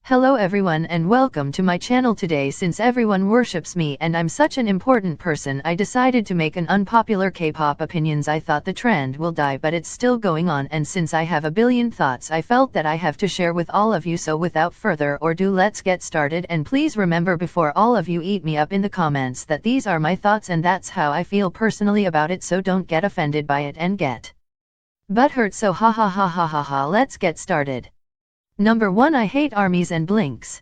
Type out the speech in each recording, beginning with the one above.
Hello everyone and welcome to my channel today. Since everyone worships me and I'm such an important person, I decided to make an unpopular K-pop opinions. I thought the trend will die, but it's still going on, and since I have a billion thoughts, I felt that I have to share with all of you. So without further ado, let's get started. And please remember, before all of you eat me up in the comments, that these are my thoughts and that's how I feel personally about it, so don't get offended by it and get butthurt. So ha ha ha ha ha ha, let's get started. Number 1. I hate armies and blinks.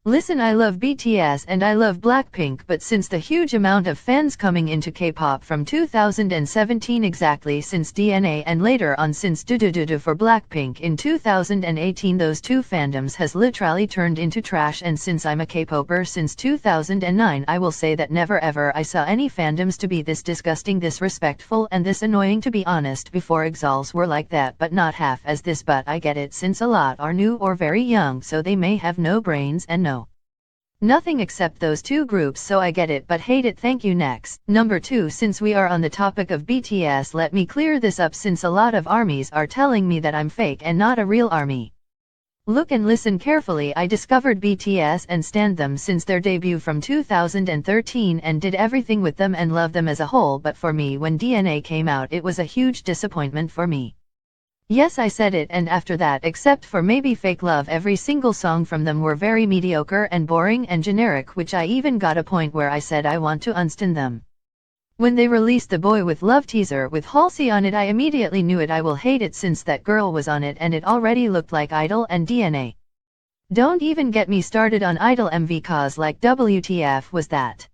Listen, I love BTS and I love Blackpink, but since the huge amount of fans coming into K-pop from 2017, exactly since DNA, and later on since Do for Blackpink in 2018, those two fandoms has literally turned into trash. And since I'm a K-popper since 2009, I will say that never ever I saw any fandoms to be this disgusting, this respectful, and this annoying. To be honest, before exals were like that, but not half as this. But I get it, since a lot are new or very young, so they may have no brains and nothing except those two groups, so I get it but hate it. Thank you. Next. Number 2. Since we are on the topic of BTS, let me clear this up, since a lot of armies are telling me that I'm fake and not a real army. Look and listen carefully. I discovered BTS and stand them since their debut from 2013 and did everything with them and love them as a whole, but for me, when DNA came out, it was a huge disappointment for me. Yes, I said it, and after that, except for maybe Fake Love, every single song from them were very mediocre and boring and generic, which I even got a point where I said I want to unstan them. When they released the Boy with Love teaser with Halsey on it, I immediately knew it. I will hate it since that girl was on it and it already looked like Idol and DNA. Don't even get me started on Idol MV, cause like WTF was that.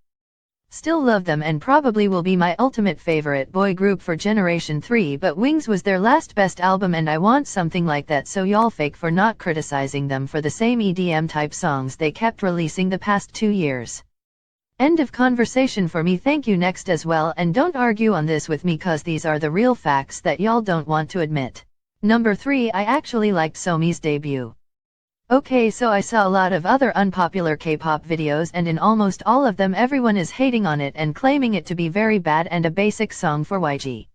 Still love them and probably will be my ultimate favorite boy group for Generation 3, but Wings was their last best album and I want something like that, so y'all fake for not criticizing them for the same EDM type songs they kept releasing the past 2 years. End of conversation for me. Thank you. Next as well, and don't argue on this with me cause these are the real facts that y'all don't want to admit. Number 3. I actually liked Somi's debut. Okay, so I saw a lot of other unpopular K-pop videos and in almost all of them everyone is hating on it and claiming it to be very bad and a basic song for YG.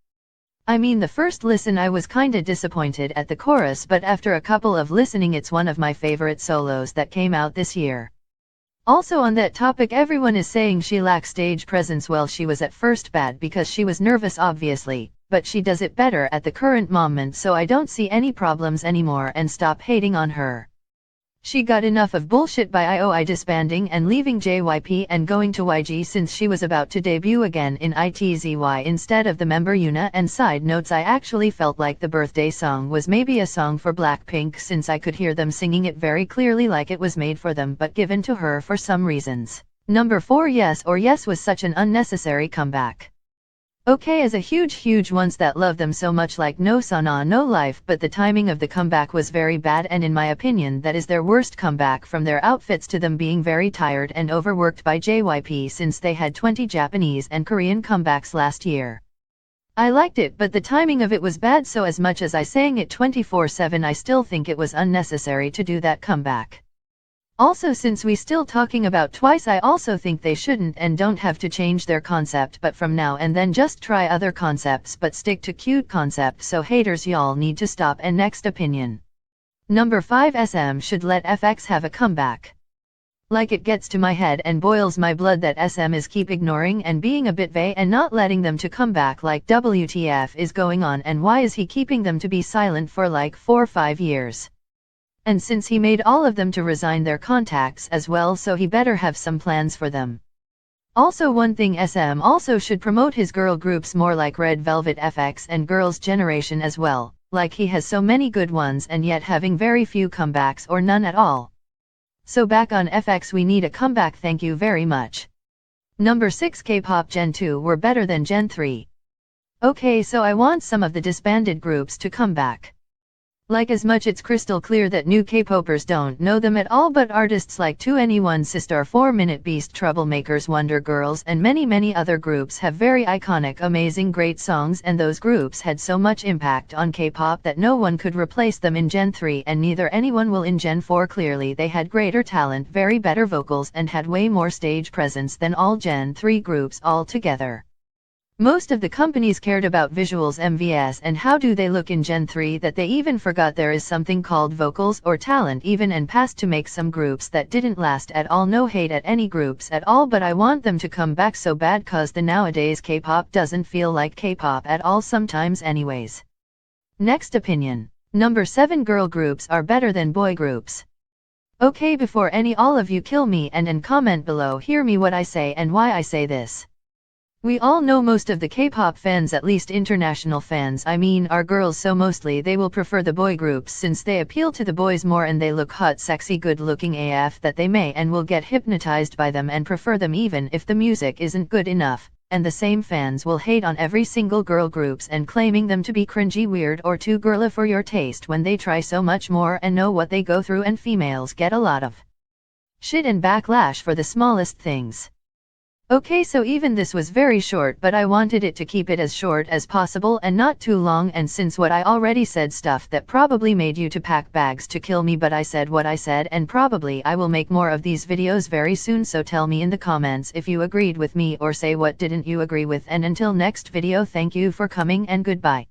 I mean, the first listen I was kinda disappointed at the chorus, but after a couple of listening it's one of my favorite solos that came out this year. Also on that topic, everyone is saying she lacks stage presence. Well, she was at first bad because she was nervous obviously, but she does it better at the current moment, so I don't see any problems anymore and stop hating on her. She got enough of bullshit by IOI disbanding and leaving JYP and going to YG since she was about to debut again in ITZY instead of the member Yuna. And side notes, I actually felt like the birthday song was maybe a song for Blackpink since I could hear them singing it very clearly like it was made for them but given to her for some reasons. Number 4. Yes or Yes was such an unnecessary comeback. Okay, as a huge ones that love them so much, like No Sana No Life, but the timing of the comeback was very bad and in my opinion that is their worst comeback, from their outfits to them being very tired and overworked by JYP since they had 20 Japanese and Korean comebacks last year. I liked it, but the timing of it was bad, so as much as I sang it 24/7 I still think it was unnecessary to do that comeback. Also, since we still talking about Twice, I also think they shouldn't and don't have to change their concept, but from now and then just try other concepts but stick to cute concept. So haters, y'all need to stop. And next opinion. Number 5. SM should let FX have a comeback. Like, it gets to my head and boils my blood that SM is keep ignoring and being a bit vague and not letting them to come back. Like, WTF is going on, and why is he keeping them to be silent for like 4 or 5 years? And since he made all of them to resign their contacts as well, so he better have some plans for them. Also, one thing, SM also should promote his girl groups more, like Red Velvet, FX and Girls' Generation as well, like he has so many good ones and yet having very few comebacks or none at all. So back on FX, we need a comeback. Thank you very much. Number 6. K-pop Gen 2 were better than Gen 3. Okay, so I want some of the disbanded groups to come back. Like, as much it's crystal clear that new K-popers don't know them at all, but artists like 2NE1, Sistar, 4-Minute Beast, Troublemakers, Wonder Girls and many other groups have very iconic, amazing, great songs, and those groups had so much impact on K-pop that no one could replace them in Gen 3 and neither anyone will in Gen 4. Clearly they had greater talent, very better vocals and had way more stage presence than all Gen 3 groups all together. Most of the companies cared about visuals MVS and how do they look in Gen 3 that they even forgot there is something called vocals or talent even and passed to make some groups that didn't last at all. No hate at any groups at all, but I want them to come back so bad cause the nowadays K-pop doesn't feel like K-pop at all sometimes anyways. Next opinion. Number 7, girl groups are better than boy groups. Okay, before all of you kill me and comment below, hear me what I say and why I say this. We all know most of the K-pop fans, at least international fans I mean, are girls, so mostly they will prefer the boy groups since they appeal to the boys more and they look hot, sexy, good looking AF that they may and will get hypnotized by them and prefer them even if the music isn't good enough. And the same fans will hate on every single girl groups and claiming them to be cringy, weird or too girly for your taste when they try so much more and know what they go through, and females get a lot of shit and backlash for the smallest things. Okay, so even this was very short, but I wanted it to keep it as short as possible and not too long, and since what I already said stuff that probably made you to pack bags to kill me, but I said what I said and probably I will make more of these videos very soon, so tell me in the comments if you agreed with me or say what didn't you agree with, and until next video, thank you for coming and goodbye.